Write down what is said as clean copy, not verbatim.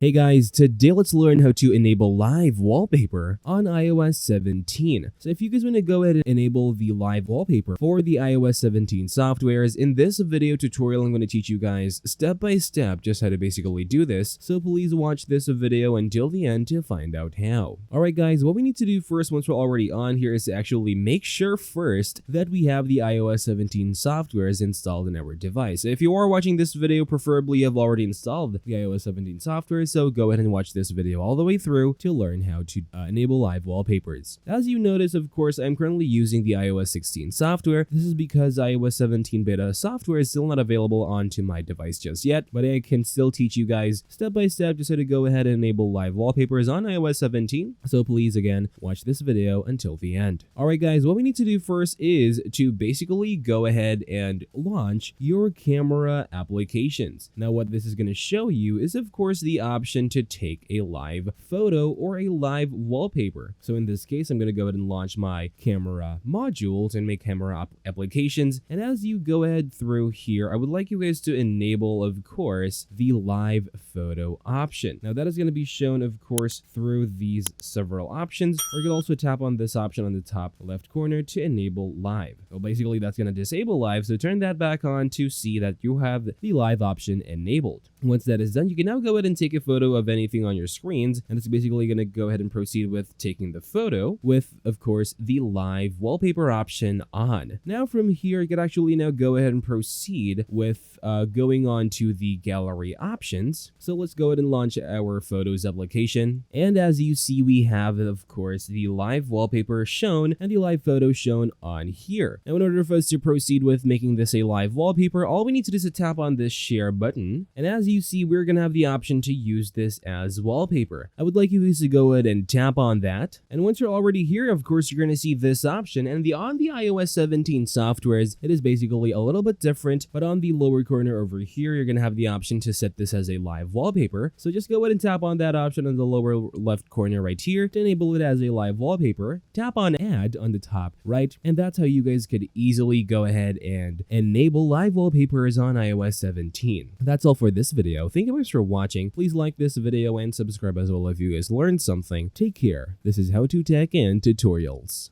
Hey guys, today let's learn how to enable live wallpaper on iOS 17. So if you guys want to go ahead and enable the live wallpaper for the iOS 17 softwares, in this video tutorial I'm going to teach you guys step by step just how to basically do this. So please watch this video until the end to find out how. Alright guys, what we need to do first once we're already on here is to actually make sure first that we have the iOS 17 softwares installed in our device. So if you are watching this video, preferably you've already installed the iOS 17 software. So go ahead and watch this video all the way through to learn how to enable live wallpapers. As you notice, of course, I'm currently using the iOS 16 software. This is because iOS 17 beta software is still not available onto my device just yet, but I can still teach you guys step by step just how to go ahead and enable live wallpapers on iOS 17. So please, again, watch this video until the end. Alright guys, what we need to do first is to basically go ahead and launch your camera applications. Now what this is going to show you is, of course, the option to take a live photo or a live wallpaper. So in this case, I'm going to go ahead and launch my camera modules and make camera applications. And as you go ahead through here, I would like you guys to enable, of course, the live photo option. Now that is going to be shown, of course, through these several options. Or you can also tap on this option on the top left corner to enable live. So basically that's going to disable live. So turn that back on to see that you have the live option enabled. Once that is done, you can now go ahead and take a photo of anything on your screens, and it's basically going to go ahead and proceed with taking the photo with, of course, the live wallpaper option on. Now from here, you can actually now go ahead and proceed with going on to the gallery options. So let's go ahead and launch our photos application, and as you see, we have, of course, the live wallpaper shown and the live photo shown on here. Now in order for us to proceed with making this a live wallpaper, all we need to do is to tap on this share button, and as you see, we're going to have the option to use this as wallpaper. I would like you guys to go ahead and tap on that. And once you're already here, of course, you're going to see this option. And on the iOS 17 softwares, it is basically a little bit different, but on the lower corner over here, you're going to have the option to set this as a live wallpaper. So just go ahead and tap on that option on the lower left corner right here to enable it as a live wallpaper. Tap on add on the top right, and that's how you guys could easily go ahead and enable live wallpapers on iOS 17. That's all for this video. Thank you guys for watching. Please like this video and subscribe as well if you guys learned something. Take care. This is How to Tech and Tutorials.